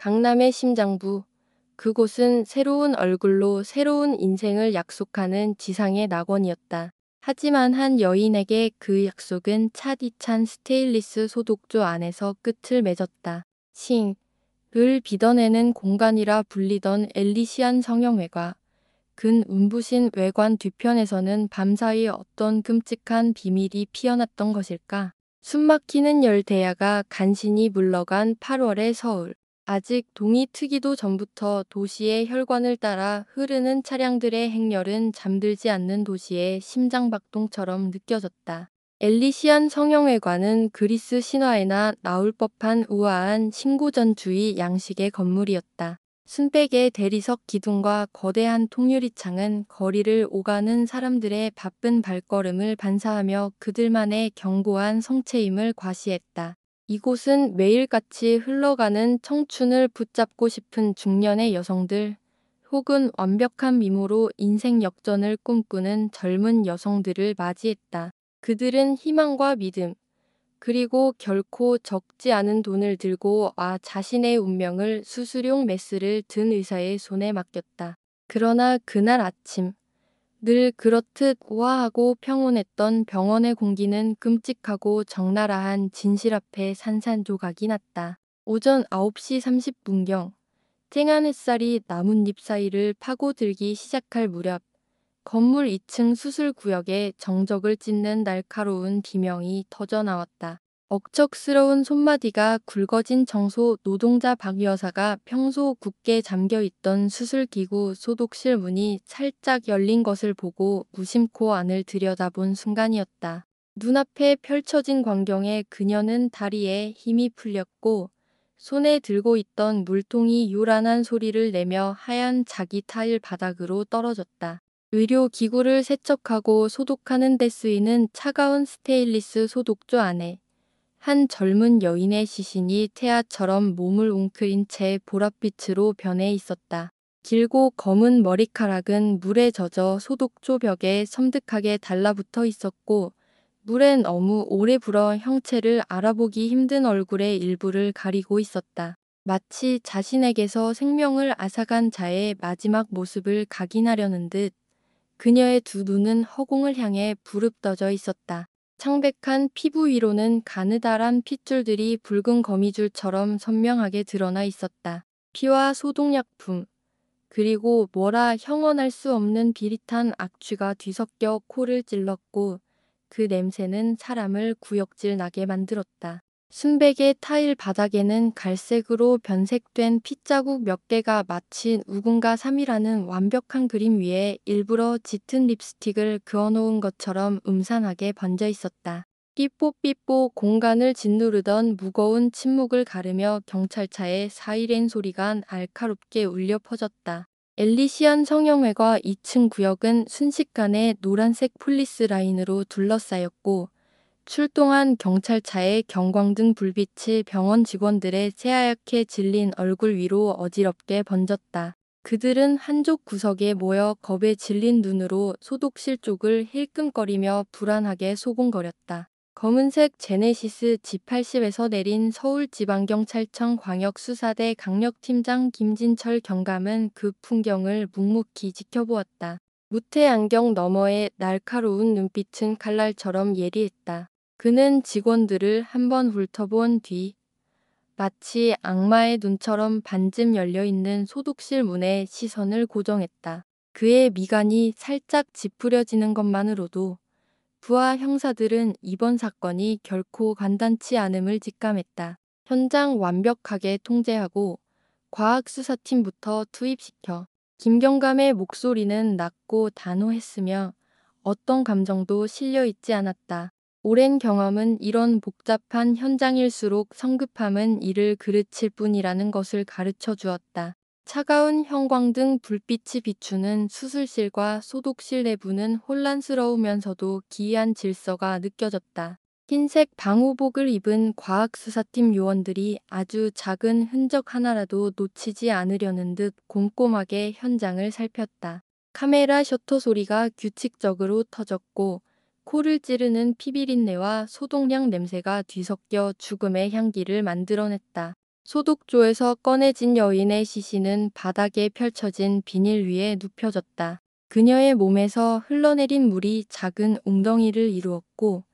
강남의 심장부. 그곳은 새로운 얼굴로 새로운 인생을 약속하는 지상의 낙원이었다. 하지만 한 여인에게 그 약속은 차디찬 스테인리스 소독조 안에서 끝을 맺었다. 을 빚어내는 공간이라 불리던 엘리시안 성형외과. 근 움부신 외관 뒤편에서는 밤사이 어떤 끔찍한 비밀이 피어났던 것일까? 숨막히는 열대야가 간신히 물러간 8월의 서울. 아직 동이 트기도 전부터 도시의 혈관을 따라 흐르는 차량들의 행렬은 잠들지 않는 도시의 심장박동처럼 느껴졌다. 엘리시안 성형외관은 그리스 신화에나 나올 법한 우아한 신고전주의 양식의 건물이었다. 순백의 대리석 기둥과 거대한 통유리창은 거리를 오가는 사람들의 바쁜 발걸음을 반사하며 그들만의 견고한 성체임을 과시했다. 이곳은 매일같이 흘러가는 청춘을 붙잡고 싶은 중년의 여성들, 혹은 완벽한 미모로 인생 역전을 꿈꾸는 젊은 여성들을 맞이했다. 그들은 희망과 믿음, 그리고 결코 적지 않은 돈을 들고 자신의 운명을 수술용 메스를 든 의사의 손에 맡겼다. 그러나 그날 아침, 늘 그렇듯 우아하고 평온했던 병원의 공기는 끔찍하고 적나라한 진실 앞에 산산조각이 났다. 오전 9시 30분경, 쨍한 햇살이 나뭇잎 사이를 파고들기 시작할 무렵, 건물 2층 수술구역에 정적을 찢는 날카로운 비명이 터져나왔다. 억척스러운 손마디가 굵어진 청소 노동자 박 여사가 평소 굳게 잠겨있던 수술기구 소독실 문이 살짝 열린 것을 보고 무심코 안을 들여다본 순간이었다. 눈앞에 펼쳐진 광경에 그녀는 다리에 힘이 풀렸고 손에 들고 있던 물통이 요란한 소리를 내며 하얀 자기 타일 바닥으로 떨어졌다. 의료기구를 세척하고 소독하는 데 쓰이는 차가운 스테인리스 소독조 안에 한 젊은 여인의 시신이 태아처럼 몸을 웅크린 채 보랏빛으로 변해 있었다. 길고 검은 머리카락은 물에 젖어 소독조 벽에 섬뜩하게 달라붙어 있었고 물에 너무 오래 불어 형체를 알아보기 힘든 얼굴의 일부를 가리고 있었다. 마치 자신에게서 생명을 앗아간 자의 마지막 모습을 각인하려는 듯 그녀의 두 눈은 허공을 향해 부릅떠져 있었다. 창백한 피부 위로는 가느다란 핏줄들이 붉은 거미줄처럼 선명하게 드러나 있었다. 피와 소독약품, 그리고 뭐라 형언할 수 없는 비릿한 악취가 뒤섞여 코를 찔렀고 그 냄새는 사람을 구역질 나게 만들었다. 순백의 타일 바닥에는 갈색으로 변색된 핏자국 몇 개가 마치 누군가 3이라는 완벽한 그림 위에 일부러 짙은 립스틱을 그어놓은 것처럼 음산하게 번져 있었다. 삐뽀삐뽀 공간을 짓누르던 무거운 침묵을 가르며 경찰차의 사이렌 소리가 날카롭게 울려 퍼졌다. 엘리시안 성형외과 2층 구역은 순식간에 노란색 폴리스 라인으로 둘러싸였고 출동한 경찰차의 경광등 불빛이 병원 직원들의 새하얗게 질린 얼굴 위로 어지럽게 번졌다. 그들은 한쪽 구석에 모여 겁에 질린 눈으로 소독실 쪽을 힐끔거리며 불안하게 소곤거렸다. 검은색 제네시스 G80에서 내린 서울지방경찰청 광역수사대 강력팀장 김진철 경감은 그 풍경을 묵묵히 지켜보았다. 무태 안경 너머의 날카로운 눈빛은 칼날처럼 예리했다. 그는 직원들을 한번 훑어본 뒤 마치 악마의 눈처럼 반쯤 열려있는 소독실 문에 시선을 고정했다. 그의 미간이 살짝 찌푸려지는 것만으로도 부하 형사들은 이번 사건이 결코 간단치 않음을 직감했다. 현장 완벽하게 통제하고 과학수사팀부터 투입시켜 김경감의 목소리는 낮고 단호했으며 어떤 감정도 실려있지 않았다. 오랜 경험은 이런 복잡한 현장일수록 성급함은 이를 그르칠 뿐이라는 것을 가르쳐 주었다. 차가운 형광등 불빛이 비추는 수술실과 소독실 내부는 혼란스러우면서도 기이한 질서가 느껴졌다. 흰색 방호복을 입은 과학수사팀 요원들이 아주 작은 흔적 하나라도 놓치지 않으려는 듯 꼼꼼하게 현장을 살폈다. 카메라 셔터 소리가 규칙적으로 터졌고 코를 찌르는 피비린내와 소독약 냄새가 뒤섞여 죽음의 향기를 만들어냈다. 소독조에서 꺼내진 여인의 시신은 바닥에 펼쳐진 비닐 위에 눕혀졌다. 그녀의 몸에서 흘러내린 물이 작은 웅덩이를 이루었고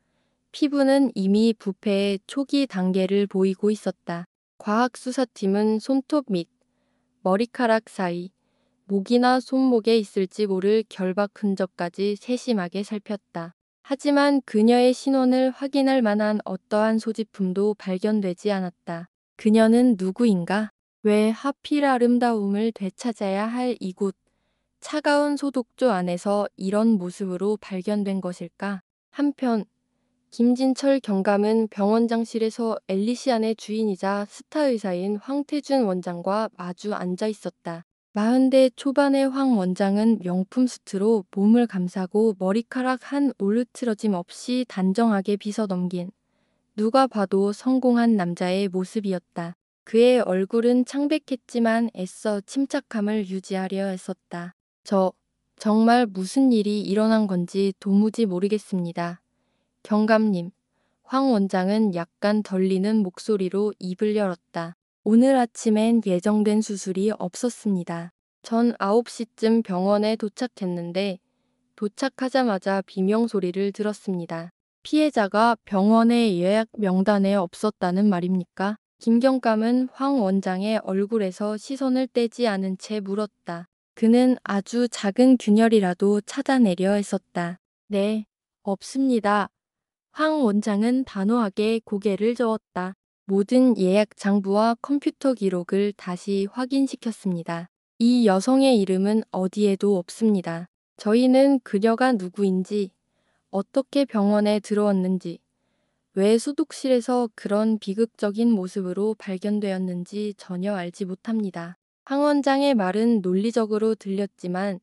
피부는 이미 부패의 초기 단계를 보이고 있었다. 과학수사팀은 손톱 및 머리카락 사이, 목이나 손목에 있을지 모를 결박 흔적까지 세심하게 살폈다. 하지만 그녀의 신원을 확인할 만한 어떠한 소지품도 발견되지 않았다. 그녀는 누구인가? 왜 하필 아름다움을 되찾아야 할 이곳 차가운 소독조 안에서 이런 모습으로 발견된 것일까? 한편 김진철 경감은 병원장실에서 엘리시안의 주인이자 스타 의사인 황태준 원장과 마주 앉아 있었다. 40대 초반의 황 원장은 명품 수트로 몸을 감싸고 머리카락 한 올 흐트러짐 없이 단정하게 빗어 넘긴 누가 봐도 성공한 남자의 모습이었다. 그의 얼굴은 창백했지만 애써 침착함을 유지하려 했었다. 정말 무슨 일이 일어난 건지 도무지 모르겠습니다. 경감님, 황 원장은 약간 떨리는 목소리로 입을 열었다. 오늘 아침엔 예정된 수술이 없었습니다. 전 9시쯤 병원에 도착했는데 도착하자마자 비명소리를 들었습니다. 피해자가 병원의 예약 명단에 없었다는 말입니까? 김경감은 황 원장의 얼굴에서 시선을 떼지 않은 채 물었다. 그는 아주 작은 균열이라도 찾아내려 했었다. 네, 없습니다. 황 원장은 단호하게 고개를 저었다. 모든 예약 장부와 컴퓨터 기록을 다시 확인시켰습니다. 이 여성의 이름은 어디에도 없습니다. 저희는 그녀가 누구인지, 어떻게 병원에 들어왔는지, 왜 소독실에서 그런 비극적인 모습으로 발견되었는지 전혀 알지 못합니다. 황 원장의 말은 논리적으로 들렸지만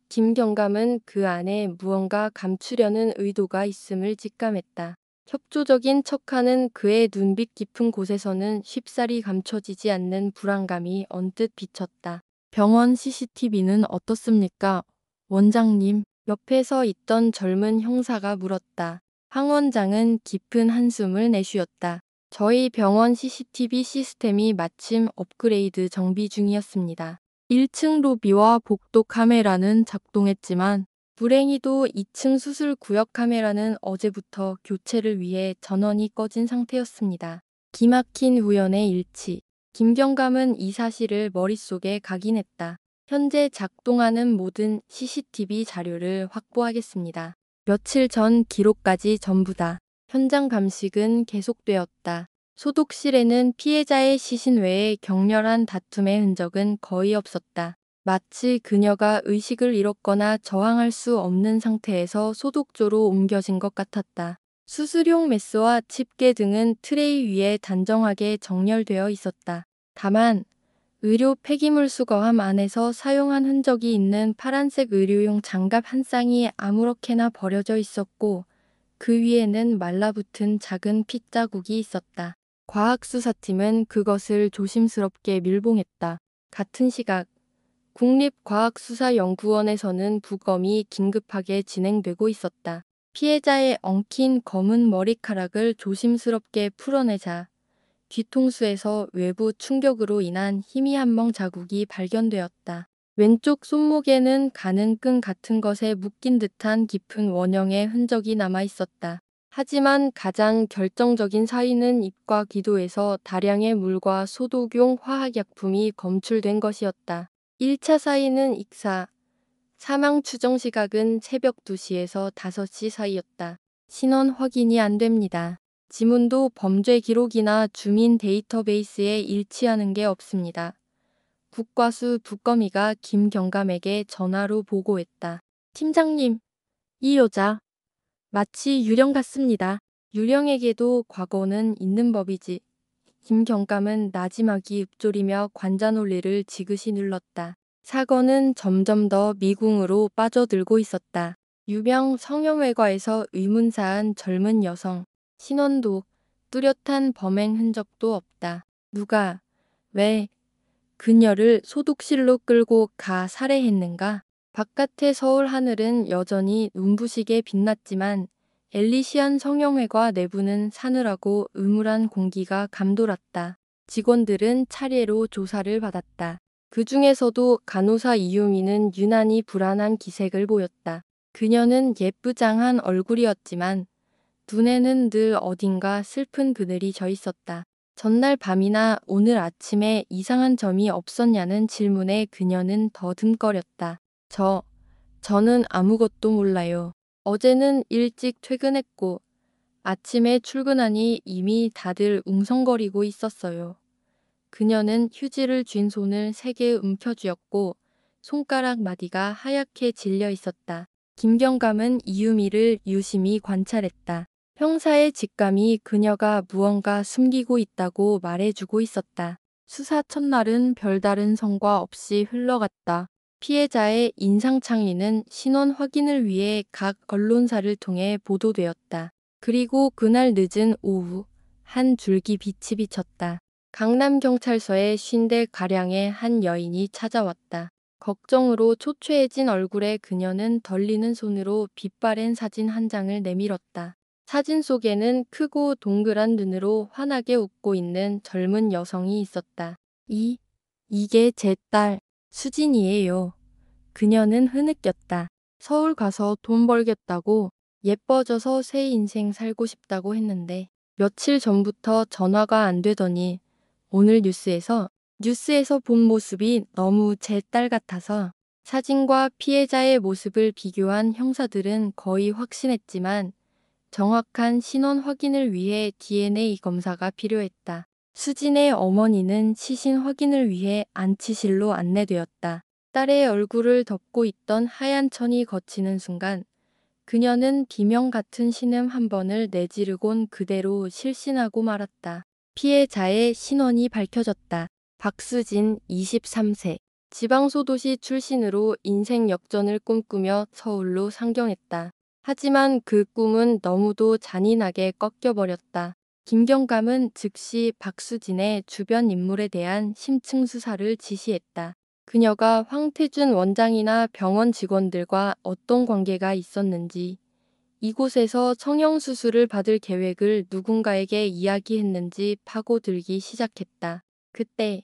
김경감은 그 안에 무언가 감추려는 의도가 있음을 직감했다. 협조적인 척하는 그의 눈빛 깊은 곳에서는 쉽사리 감춰지지 않는 불안감이 언뜻 비쳤다. 병원 CCTV는 어떻습니까? 원장님, 옆에 서 있던 젊은 형사가 물었다. 황 원장은 깊은 한숨을 내쉬었다. 저희 병원 CCTV 시스템이 마침 업그레이드 정비 중이었습니다. 1층 로비와 복도 카메라는 작동했지만 불행히도 2층 수술 구역 카메라는 어제부터 교체를 위해 전원이 꺼진 상태였습니다. 기막힌 우연의 일치. 김경감은 이 사실을 머릿속에 각인했다. 현재 작동하는 모든 CCTV 자료를 확보하겠습니다. 며칠 전 기록까지 전부 다. 현장 감식은 계속되었다. 소독실에는 피해자의 시신 외에 격렬한 다툼의 흔적은 거의 없었다. 마치 그녀가 의식을 잃었거나 저항할 수 없는 상태에서 소독조로 옮겨진 것 같았다. 수술용 메스와 집게 등은 트레이 위에 단정하게 정렬되어 있었다. 다만 의료 폐기물 수거함 안에서 사용한 흔적이 있는 파란색 의료용 장갑 한 쌍이 아무렇게나 버려져 있었고 그 위에는 말라붙은 작은 핏자국이 있었다. 과학수사팀은 그것을 조심스럽게 밀봉했다. 같은 시각 국립과학수사연구원에서는 부검이 긴급하게 진행되고 있었다. 피해자의 엉킨 검은 머리카락을 조심스럽게 풀어내자 뒤통수에서 외부 충격으로 인한 희미한 멍 자국이 발견되었다. 왼쪽 손목에는 가는 끈 같은 것에 묶인 듯한 깊은 원형의 흔적이 남아 있었다. 하지만 가장 결정적인 사인은 입과 기도에서 다량의 물과 소독용 화학약품이 검출된 것이었다. 1차 사인은 익사, 사망 추정 시각은 새벽 2시에서 5시 사이였다. 신원 확인이 안 됩니다. 지문도 범죄 기록이나 주민 데이터베이스에 일치하는 게 없습니다. 국과수 부검이가 김경감에게 전화로 보고했다. 팀장님, 이 여자 마치 유령 같습니다. 유령에게도 과거는 있는 법이지. 김경감은 나지막이 읊조리며 관자놀리를 지그시 눌렀다. 사건은 점점 더 미궁으로 빠져들고 있었다. 유명 성형외과에서 의문사한 젊은 여성. 신원도 뚜렷한 범행 흔적도 없다. 누가, 왜 그녀를 소독실로 끌고 가 살해했는가? 바깥의 서울 하늘은 여전히 눈부시게 빛났지만 엘리시안 성형외과 내부는 사늘하고 음울한 공기가 감돌았다. 직원들은 차례로 조사를 받았다. 그 중에서도 간호사 이유미는 유난히 불안한 기색을 보였다. 그녀는 예쁘장한 얼굴이었지만 눈에는 늘 어딘가 슬픈 그늘이 져 있었다. 전날 밤이나 오늘 아침에 이상한 점이 없었냐는 질문에 그녀는 더듬거렸다. 저는 아무것도 몰라요. 어제는 일찍 퇴근했고 아침에 출근하니 이미 다들 웅성거리고 있었어요. 그녀는 휴지를 쥔 손을 세게 움켜쥐었고 손가락 마디가 하얗게 질려 있었다. 김경감은 이유미를 유심히 관찰했다. 형사의 직감이 그녀가 무언가 숨기고 있다고 말해주고 있었다. 수사 첫날은 별다른 성과 없이 흘러갔다. 피해자의 인상착의는 신원 확인을 위해 각 언론사를 통해 보도되었다. 그리고 그날 늦은 오후 한 줄기 빛이 비쳤다. 강남경찰서에 50대 가량의 한 여인이 찾아왔다. 걱정으로 초췌해진 얼굴에 그녀는 떨리는 손으로 빛바랜 사진 한 장을 내밀었다. 사진 속에는 크고 동그란 눈으로 환하게 웃고 있는 젊은 여성이 있었다. 이게 제 딸, 수진이에요. 그녀는 흐느꼈다. 서울 가서 돈 벌겠다고 예뻐져서 새 인생 살고 싶다고 했는데 며칠 전부터 전화가 안 되더니 오늘 뉴스에서 본 모습이 너무 제 딸 같아서 사진과 피해자의 모습을 비교한 형사들은 거의 확신했지만 정확한 신원 확인을 위해 DNA 검사가 필요했다. 수진의 어머니는 시신 확인을 위해 안치실로 안내되었다. 딸의 얼굴을 덮고 있던 하얀 천이 걷히는 순간 그녀는 비명 같은 신음 한 번을 내지르곤 그대로 실신하고 말았다. 피해자의 신원이 밝혀졌다. 박수진 23세. 지방소도시 출신으로 인생 역전을 꿈꾸며 서울로 상경했다. 하지만 그 꿈은 너무도 잔인하게 꺾여버렸다. 김경감은 즉시 박수진의 주변 인물에 대한 심층 수사를 지시했다. 그녀가 황태준 원장이나 병원 직원들과 어떤 관계가 있었는지, 이곳에서 성형수술을 받을 계획을 누군가에게 이야기했는지 파고들기 시작했다. 그때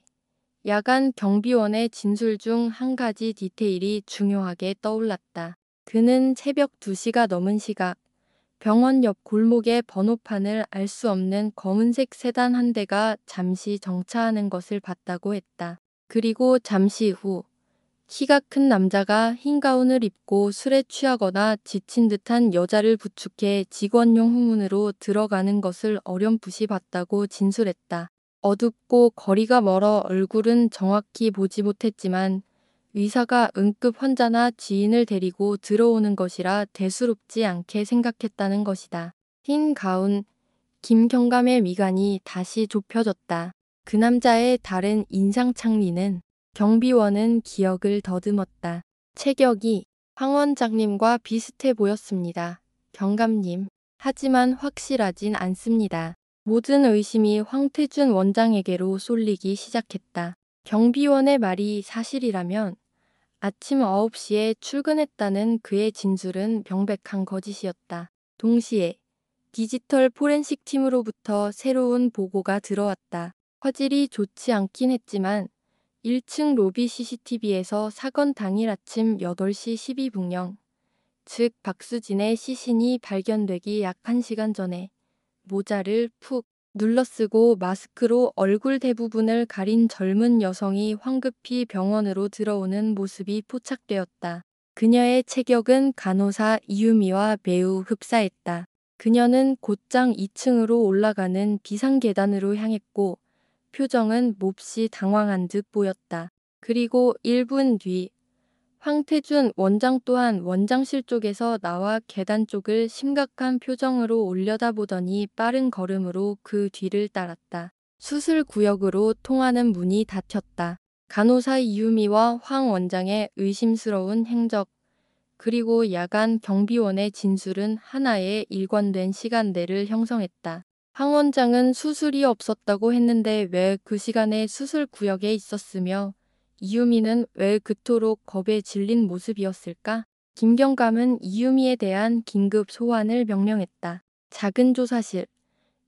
야간 경비원의 진술 중 한 가지 디테일이 중요하게 떠올랐다. 그는 새벽 2시가 넘은 시각 병원 옆 골목의 번호판을 알 수 없는 검은색 세단 한 대가 잠시 정차하는 것을 봤다고 했다. 그리고 잠시 후 키가 큰 남자가 흰 가운을 입고 술에 취하거나 지친 듯한 여자를 부축해 직원용 후문으로 들어가는 것을 어렴풋이 봤다고 진술했다. 어둡고 거리가 멀어 얼굴은 정확히 보지 못했지만 의사가 응급 환자나 지인을 데리고 들어오는 것이라 대수롭지 않게 생각했다는 것이다. 흰 가운, 김경감의 미간이 다시 좁혀졌다. 그 남자의 다른 인상착리는 경비원은 기억을 더듬었다. 체격이 황 원장님과 비슷해 보였습니다. 경감님. 하지만 확실하진 않습니다. 모든 의심이 황태준 원장에게로 쏠리기 시작했다. 경비원의 말이 사실이라면 아침 9시에 출근했다는 그의 진술은 명백한 거짓이었다. 동시에 디지털 포렌식 팀으로부터 새로운 보고가 들어왔다. 화질이 좋지 않긴 했지만 1층 로비 CCTV에서 사건 당일 아침 8시 12분경, 즉 박수진의 시신이 발견되기 약 1시간 전에 모자를 푹 눌러쓰고 마스크로 얼굴 대부분을 가린 젊은 여성이 황급히 병원으로 들어오는 모습이 포착되었다. 그녀의 체격은 간호사 이유미와 매우 흡사했다. 그녀는 곧장 2층으로 올라가는 비상계단으로 향했고 표정은 몹시 당황한 듯 보였다. 그리고 1분 뒤 황태준 원장 또한 원장실 쪽에서 나와 계단 쪽을 심각한 표정으로 올려다보더니 빠른 걸음으로 그 뒤를 따랐다. 수술 구역으로 통하는 문이 닫혔다. 간호사 이유미와 황 원장의 의심스러운 행적, 그리고 야간 경비원의 진술은 하나의 일관된 시간대를 형성했다. 황 원장은 수술이 없었다고 했는데 왜 그 시간에 수술 구역에 있었으며 이유미는 왜 그토록 겁에 질린 모습이었을까? 김경감은 이유미에 대한 긴급 소환을 명령했다. 작은 조사실.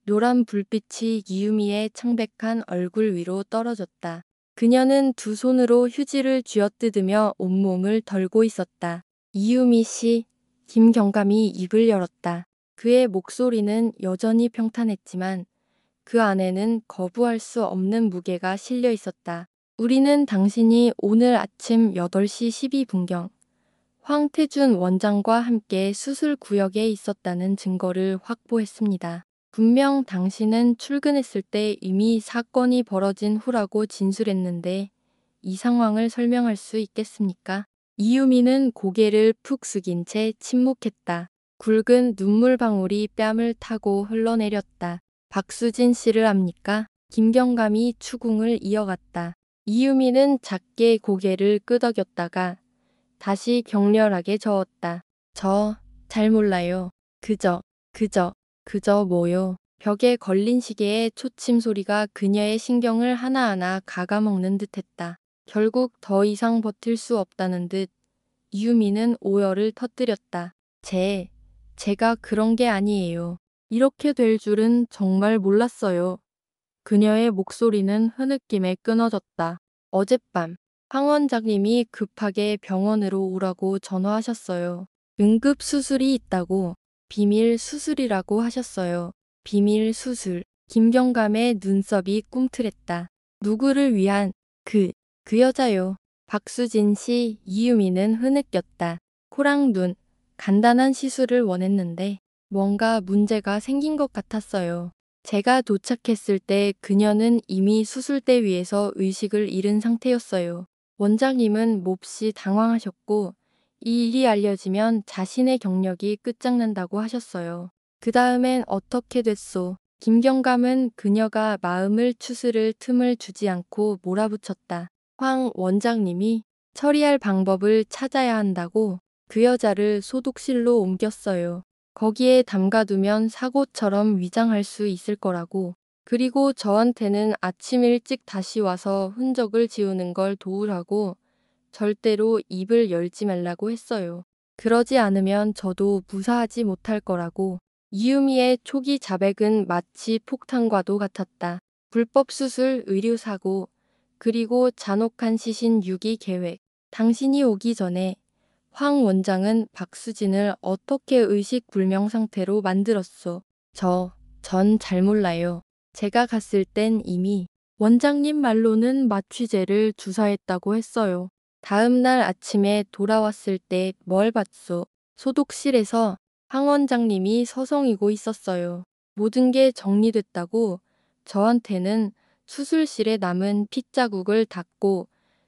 노란 불빛이 이유미의 창백한 얼굴 위로 떨어졌다. 그녀는 두 손으로 휴지를 쥐어뜯으며 온몸을 덜고 있었다. 이유미 씨, 김경감이 입을 열었다. 그의 목소리는 여전히 평탄했지만 그 안에는 거부할 수 없는 무게가 실려 있었다. 우리는 당신이 오늘 아침 8시 12분경 황태준 원장과 함께 수술 구역에 있었다는 증거를 확보했습니다. 분명 당신은 출근했을 때 이미 사건이 벌어진 후라고 진술했는데 이 상황을 설명할 수 있겠습니까? 이유미는 고개를 푹 숙인 채 침묵했다. 굵은 눈물방울이 뺨을 타고 흘러내렸다. 박수진 씨를 압니까? 김경감이 추궁을 이어갔다. 이유미는 작게 고개를 끄덕였다가 다시 격렬하게 저었다. 잘 몰라요. 그저 뭐요. 벽에 걸린 시계의 초침 소리가 그녀의 신경을 하나하나 갉아먹는 듯했다. 결국 더 이상 버틸 수 없다는 듯 이유미는 오열을 터뜨렸다. 제가 그런 게 아니에요. 이렇게 될 줄은 정말 몰랐어요. 그녀의 목소리는 흐느낌에 끊어졌다. 어젯밤 황 원장님이 급하게 병원으로 오라고 전화하셨어요. 응급수술이 있다고. 비밀 수술이라고 하셨어요. 비밀 수술. 김경감의 눈썹이 꿈틀했다. 누구를 위한 그 여자요. 박수진 씨, 이유미는 흐느꼈다. 코랑 눈, 간단한 시술을 원했는데 뭔가 문제가 생긴 것 같았어요. 제가 도착했을 때 그녀는 이미 수술대 위에서 의식을 잃은 상태였어요. 원장님은 몹시 당황하셨고 이 일이 알려지면 자신의 경력이 끝장난다고 하셨어요. 그 다음엔 어떻게 됐소? 김경감은 그녀가 마음을 추스를 틈을 주지 않고 몰아붙였다. 황 원장님이 처리할 방법을 찾아야 한다고 그 여자를 소독실로 옮겼어요. 거기에 담가두면 사고처럼 위장할 수 있을 거라고. 그리고 저한테는 아침 일찍 다시 와서 흔적을 지우는 걸 도우라고 절대로 입을 열지 말라고 했어요. 그러지 않으면 저도 무사하지 못할 거라고. 이유미의 초기 자백은 마치 폭탄과도 같았다. 불법 수술, 의료사고, 그리고 잔혹한 시신 유기 계획. 당신이 오기 전에 황 원장은 박수진을 어떻게 의식불명 상태로 만들었소? 전 잘 몰라요. 제가 갔을 땐 이미 원장님 말로는 마취제를 주사했다고 했어요. 다음 날 아침에 돌아왔을 때 뭘 봤소? 소독실에서 황 원장님이 서성이고 있었어요. 모든 게 정리됐다고 저한테는 수술실에 남은 핏자국을 닦고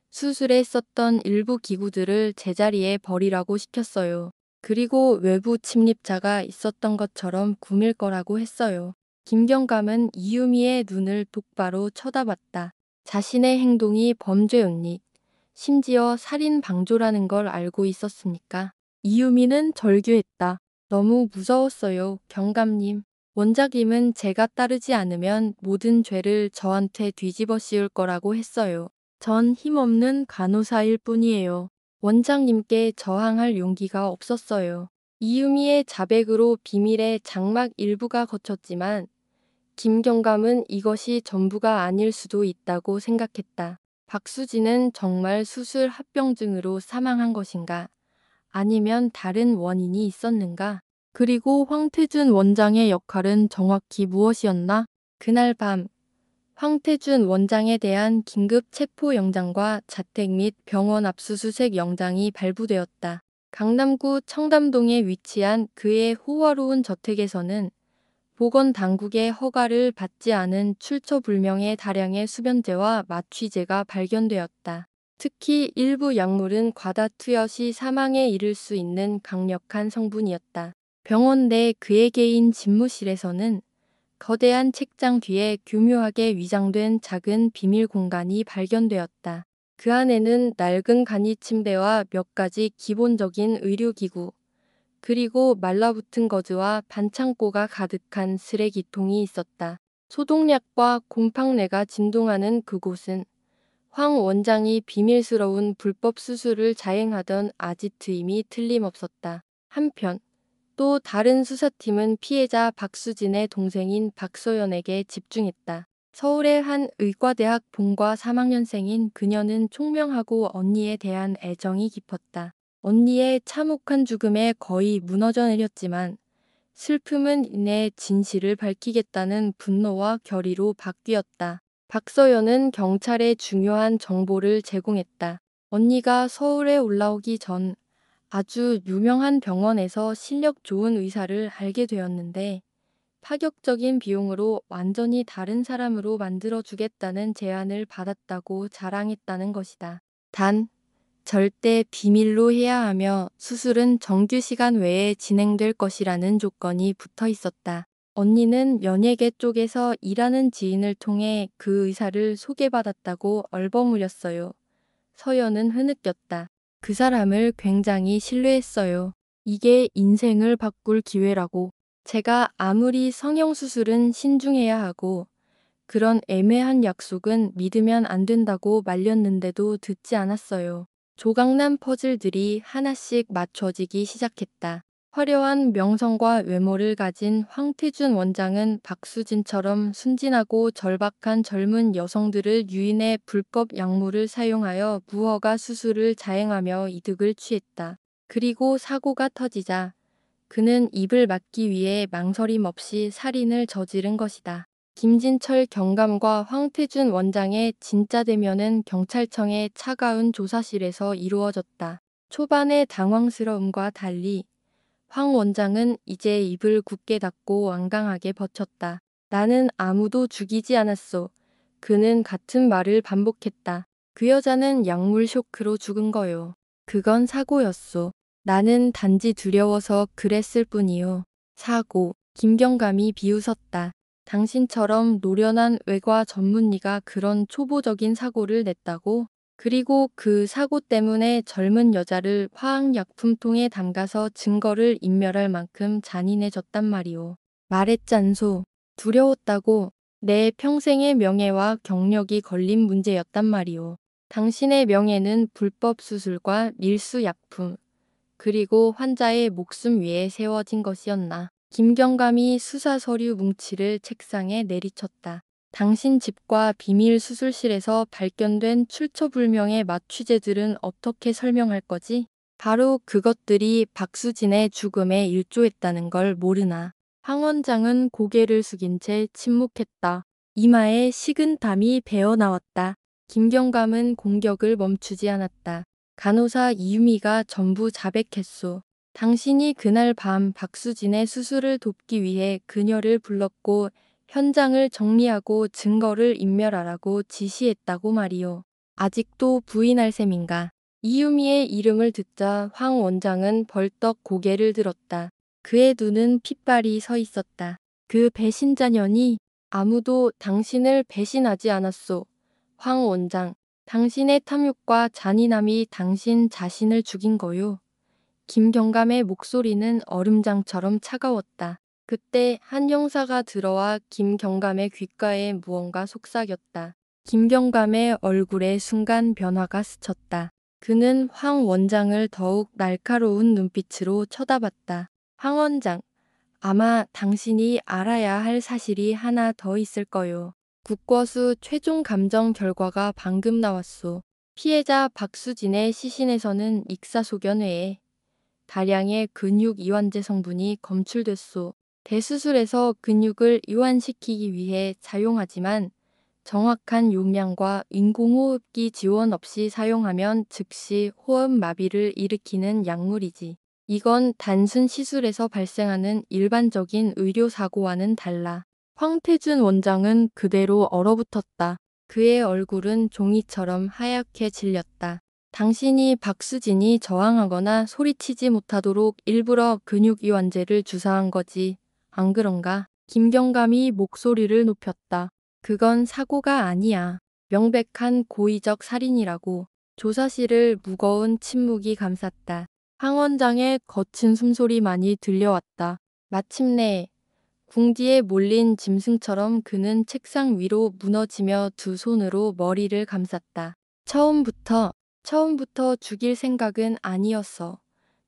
수술에 썼던 일부 기구들을 제자리에 버리라고 시켰어요. 그리고 외부 침입자가 있었던 것처럼 꾸밀 거라고 했어요. 김경감은 이유미의 눈을 똑바로 쳐다봤다. 자신의 행동이 범죄였니? 심지어 살인 방조라는 걸 알고 있었습니까? 이유미는 절규했다. 너무 무서웠어요, 경감님. 원장님은 제가 따르지 않으면 모든 죄를 저한테 뒤집어 씌울 거라고 했어요. 전 힘없는 간호사일 뿐이에요. 원장님께 저항할 용기가 없었어요. 이유미의 자백으로 비밀의 장막 일부가 걷혔지만 김경감은 이것이 전부가 아닐 수도 있다고 생각했다. 박수진은 정말 수술 합병증으로 사망한 것인가? 아니면 다른 원인이 있었는가? 그리고 황태준 원장의 역할은 정확히 무엇이었나? 그날 밤 황태준 원장에 대한 긴급 체포영장과 자택 및 병원 압수수색 영장이 발부되었다. 강남구 청담동에 위치한 그의 호화로운 저택에서는 보건당국의 허가를 받지 않은 출처불명의 다량의 수변제와 마취제가 발견되었다. 특히 일부 약물은 과다 투여 시 사망에 이를 수 있는 강력한 성분이었다. 병원 내 그의 개인 집무실에서는 거대한 책장 뒤에 교묘하게 위장된 작은 비밀 공간이 발견되었다. 그 안에는 낡은 간이 침대와 몇 가지 기본적인 의료기구, 그리고 말라붙은 거즈와 반창고가 가득한 쓰레기통이 있었다. 소독약과 곰팡내가 진동하는 그곳은 황 원장이 비밀스러운 불법 수술을 자행하던 아지트임이 틀림없었다. 한편 또 다른 수사팀은 피해자 박수진의 동생인 박소연에게 집중했다. 서울의 한 의과대학 본과 3학년생인 그녀는 총명하고 언니에 대한 애정이 깊었다. 언니의 참혹한 죽음에 거의 무너져 내렸지만 슬픔은 이내 진실을 밝히겠다는 분노와 결의로 바뀌었다. 박서연은 경찰에 중요한 정보를 제공했다. 언니가 서울에 올라오기 전 아주 유명한 병원에서 실력 좋은 의사를 알게 되었는데 파격적인 비용으로 완전히 다른 사람으로 만들어주겠다는 제안을 받았다고 자랑했다는 것이다. 단, 절대 비밀로 해야 하며 수술은 정규 시간 외에 진행될 것이라는 조건이 붙어 있었다. 언니는 연예계 쪽에서 일하는 지인을 통해 그 의사를 소개받았다고 얼버무렸어요. 서연은 흐느꼈다. 그 사람을 굉장히 신뢰했어요. 이게 인생을 바꿀 기회라고. 제가 아무리 성형수술은 신중해야 하고 그런 애매한 약속은 믿으면 안 된다고 말렸는데도 듣지 않았어요. 조각난 퍼즐들이 하나씩 맞춰지기 시작했다. 화려한 명성과 외모를 가진 황태준 원장은 박수진처럼 순진하고 절박한 젊은 여성들을 유인해 불법 약물을 사용하여 무허가 수술을 자행하며 이득을 취했다. 그리고 사고가 터지자 그는 입을 막기 위해 망설임 없이 살인을 저지른 것이다. 김진철 경감과 황태준 원장의 진짜 대면은 경찰청의 차가운 조사실에서 이루어졌다. 초반의 당황스러움과 달리 황 원장은 이제 입을 굳게 닫고 완강하게 버텼다. 나는 아무도 죽이지 않았소. 그는 같은 말을 반복했다. 그 여자는 약물 쇼크로 죽은 거요. 그건 사고였소. 나는 단지 두려워서 그랬을 뿐이요. 사고. 김경감이 비웃었다. 당신처럼 노련한 외과 전문의가 그런 초보적인 사고를 냈다고? 그리고 그 사고 때문에 젊은 여자를 화학약품통에 담가서 증거를 인멸할 만큼 잔인해졌단 말이오. 말했잖소. 두려웠다고. 내 평생의 명예와 경력이 걸린 문제였단 말이오. 당신의 명예는 불법 수술과 밀수약품, 그리고 환자의 목숨 위에 세워진 것이었나. 김경감이 수사 서류 뭉치를 책상에 내리쳤다. 당신 집과 비밀 수술실에서 발견된 출처불명의 마취제들은 어떻게 설명할 거지? 바로 그것들이 박수진의 죽음에 일조했다는 걸 모르나. 황 원장은 고개를 숙인 채 침묵했다. 이마에 식은 땀이 배어나왔다. 김경감은 공격을 멈추지 않았다. 간호사 이유미가 전부 자백했소. 당신이 그날 밤 박수진의 수술을 돕기 위해 그녀를 불렀고 현장을 정리하고 증거를 인멸하라고 지시했다고 말이오. 아직도 부인할 셈인가. 이유미의 이름을 듣자 황 원장은 벌떡 고개를 들었다. 그의 눈은 핏발이 서 있었다. 그 배신자년이 아무도 당신을 배신하지 않았소. 황 원장, 당신의 탐욕과 잔인함이 당신 자신을 죽인 거요. 김경감의 목소리는 얼음장처럼 차가웠다. 그때 한 형사가 들어와 김경감의 귓가에 무언가 속삭였다. 김경감의 얼굴에 순간 변화가 스쳤다. 그는 황 원장을 더욱 날카로운 눈빛으로 쳐다봤다. 황 원장, 아마 당신이 알아야 할 사실이 하나 더 있을 거요. 국과수 최종 감정 결과가 방금 나왔소. 피해자 박수진의 시신에서는 익사소견 외에 다량의 근육 이완제 성분이 검출됐소. 대수술에서 근육을 이완시키기 위해 사용하지만 정확한 용량과 인공호흡기 지원 없이 사용하면 즉시 호흡마비를 일으키는 약물이지. 이건 단순 시술에서 발생하는 일반적인 의료사고와는 달라. 황태준 원장은 그대로 얼어붙었다. 그의 얼굴은 종이처럼 하얗게 질렸다. 당신이 박수진이 저항하거나 소리치지 못하도록 일부러 근육이완제를 주사한 거지. 안 그런가? 김경감이 목소리를 높였다. 그건 사고가 아니야. 명백한 고의적 살인이라고. 조사실을 무거운 침묵이 감쌌다. 황 원장의 거친 숨소리만이 들려왔다. 마침내 궁지에 몰린 짐승처럼 그는 책상 위로 무너지며 두 손으로 머리를 감쌌다. 처음부터 죽일 생각은 아니었어.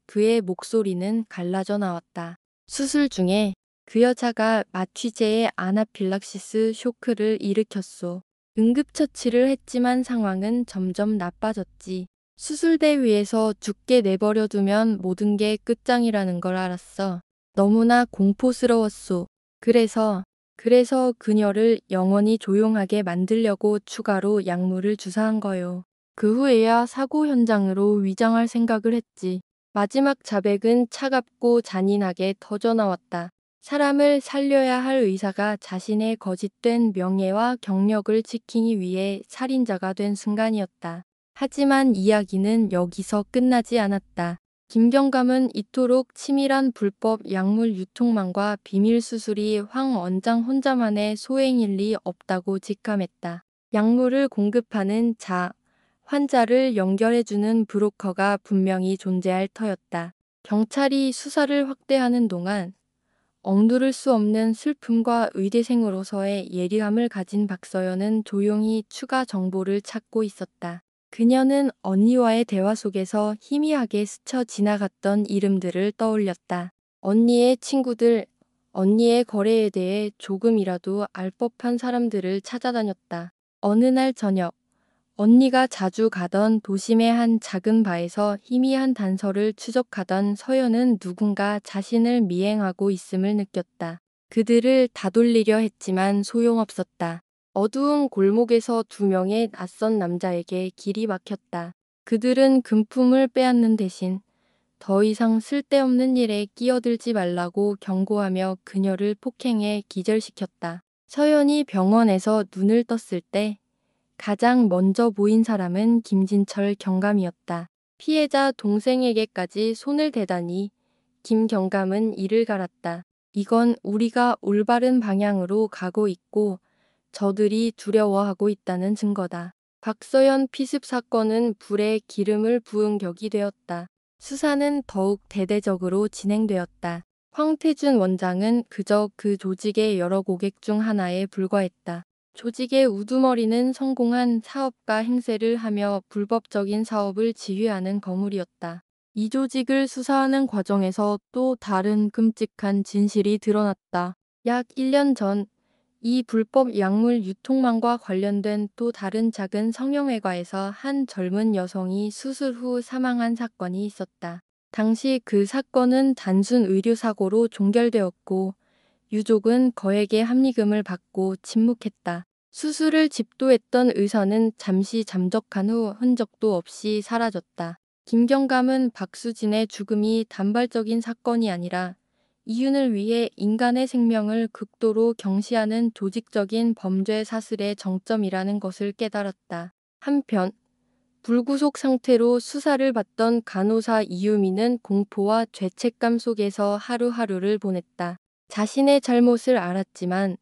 그의 목소리는 갈라져 나왔다. 수술 중에 그 여자가 마취제의 아나필락시스 쇼크를 일으켰소. 응급처치를 했지만 상황은 점점 나빠졌지. 수술대 위에서 죽게 내버려 두면 모든 게 끝장이라는 걸 알았어. 너무나 공포스러웠소. 그래서 그녀를 영원히 조용하게 만들려고 추가로 약물을 주사한 거요. 그 후에야 사고 현장으로 위장할 생각을 했지. 마지막 자백은 차갑고 잔인하게 터져나왔다. 사람을 살려야 할 의사가 자신의 거짓된 명예와 경력을 지키기 위해 살인자가 된 순간이었다. 하지만 이야기는 여기서 끝나지 않았다. 김경감은 이토록 치밀한 불법 약물 유통망과 비밀 수술이 황 원장 혼자만의 소행일 리 없다고 직감했다. 약물을 공급하는 환자를 연결해주는 브로커가 분명히 존재할 터였다. 경찰이 수사를 확대하는 동안 억누를 수 없는 슬픔과 의대생으로서의 예리함을 가진 박서연은 조용히 추가 정보를 찾고 있었다. 그녀는 언니와의 대화 속에서 희미하게 스쳐 지나갔던 이름들을 떠올렸다. 언니의 친구들, 언니의 거래에 대해 조금이라도 알 법한 사람들을 찾아다녔다. 어느 날 저녁, 언니가 자주 가던 도심의 한 작은 바에서 희미한 단서를 추적하던 서연은 누군가 자신을 미행하고 있음을 느꼈다. 그들을 다돌리려 했지만 소용없었다. 어두운 골목에서 두 명의 낯선 남자에게 길이 막혔다. 그들은 금품을 빼앗는 대신 더 이상 쓸데없는 일에 끼어들지 말라고 경고하며 그녀를 폭행해 기절시켰다. 서연이 병원에서 눈을 떴을 때 가장 먼저 보인 사람은 김진철 경감이었다. 피해자 동생에게까지 손을 대다니 김 경감은 이를 갈았다. 이건 우리가 올바른 방향으로 가고 있고 저들이 두려워하고 있다는 증거다. 박서연 피습 사건은 불에 기름을 부은 격이 되었다. 수사는 더욱 대대적으로 진행되었다. 황태준 원장은 그저 그 조직의 여러 고객 중 하나에 불과했다. 조직의 우두머리는 성공한 사업가 행세를 하며 불법적인 사업을 지휘하는 거물이었다. 이 조직을 수사하는 과정에서 또 다른 끔찍한 진실이 드러났다. 약 1년 전, 이 불법 약물 유통망과 관련된 또 다른 작은 성형외과에서 한 젊은 여성이 수술 후 사망한 사건이 있었다. 당시 그 사건은 단순 의료사고로 종결되었고 유족은 거액의 합의금을 받고 침묵했다. 수술을 집도했던 의사는 잠시 잠적한 후 흔적도 없이 사라졌다. 김경감은 박수진의 죽음이 단발적인 사건이 아니라 이윤을 위해 인간의 생명을 극도로 경시하는 조직적인 범죄 사슬의 정점이라는 것을 깨달았다. 한편 불구속 상태로 수사를 받던 간호사 이유미는 공포와 죄책감 속에서 하루하루를 보냈다. 자신의 잘못을 알았지만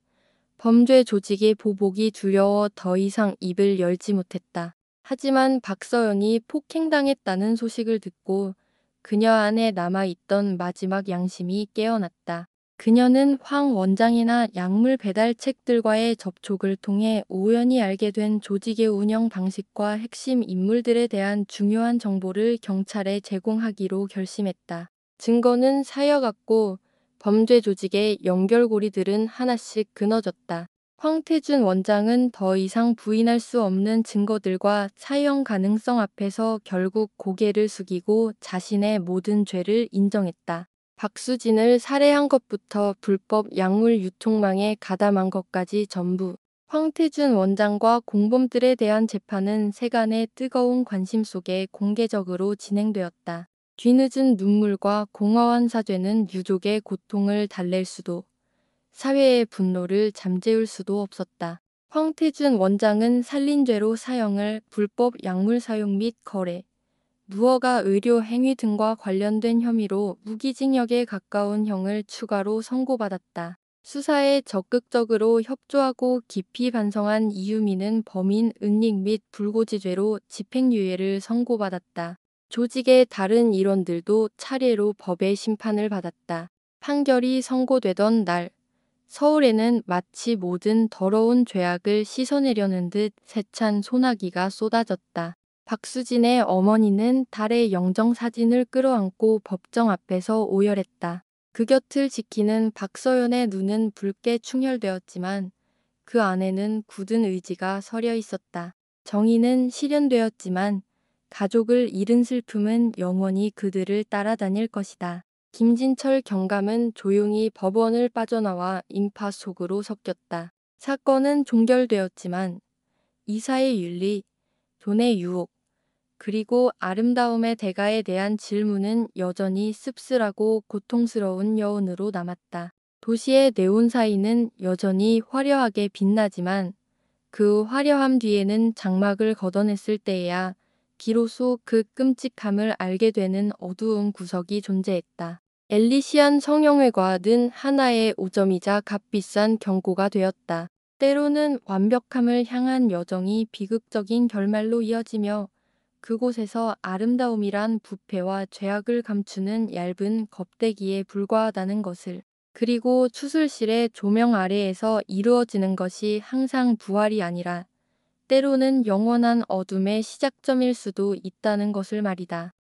범죄 조직의 보복이 두려워 더 이상 입을 열지 못했다. 하지만 박서연이 폭행당했다는 소식을 듣고 그녀 안에 남아있던 마지막 양심이 깨어났다. 그녀는 황 원장이나 약물 배달책들과의 접촉을 통해 우연히 알게 된 조직의 운영 방식과 핵심 인물들에 대한 중요한 정보를 경찰에 제공하기로 결심했다. 증거는 쌓여갔고 범죄 조직의 연결고리들은 하나씩 끊어졌다. 황태준 원장은 더 이상 부인할 수 없는 증거들과 사형 가능성 앞에서 결국 고개를 숙이고 자신의 모든 죄를 인정했다. 박수진을 살해한 것부터 불법 약물 유통망에 가담한 것까지 전부 황태준 원장과 공범들에 대한 재판은 세간의 뜨거운 관심 속에 공개적으로 진행되었다. 뒤늦은 눈물과 공허한 사죄는 유족의 고통을 달랠 수도 사회의 분노를 잠재울 수도 없었다. 황태준 원장은 살인죄로 사형을 불법 약물 사용 및 거래, 무허가 의료 행위 등과 관련된 혐의로 무기징역에 가까운 형을 추가로 선고받았다. 수사에 적극적으로 협조하고 깊이 반성한 이유미는 범인 은닉 및 불고지죄로 집행유예를 선고받았다. 조직의 다른 일원들도 차례로 법의 심판을 받았다. 판결이 선고되던 날, 서울에는 마치 모든 더러운 죄악을 씻어내려는 듯 세찬 소나기가 쏟아졌다. 박수진의 어머니는 달의 영정사진을 끌어안고 법정 앞에서 오열했다. 그 곁을 지키는 박서연의 눈은 붉게 충혈되었지만 그 안에는 굳은 의지가 서려 있었다. 정의는 실현되었지만 가족을 잃은 슬픔은 영원히 그들을 따라다닐 것이다. 김진철 경감은 조용히 법원을 빠져나와 인파 속으로 섞였다. 사건은 종결되었지만 이사의 윤리, 돈의 유혹, 그리고 아름다움의 대가에 대한 질문은 여전히 씁쓸하고 고통스러운 여운으로 남았다. 도시의 네온사인은 여전히 화려하게 빛나지만 그 화려함 뒤에는 장막을 걷어냈을 때에야 비로소 그 끔찍함을 알게 되는 어두운 구석이 존재했다. 엘리시안 성형외과는 하나의 오점이자 값비싼 경고가 되었다. 때로는 완벽함을 향한 여정이 비극적인 결말로 이어지며 그곳에서 아름다움이란 부패와 죄악을 감추는 얇은 겁대기에 불과하다는 것을, 그리고 수술실의 조명 아래에서 이루어지는 것이 항상 부활이 아니라 때로는 영원한 어둠의 시작점일 수도 있다는 것을 말이다.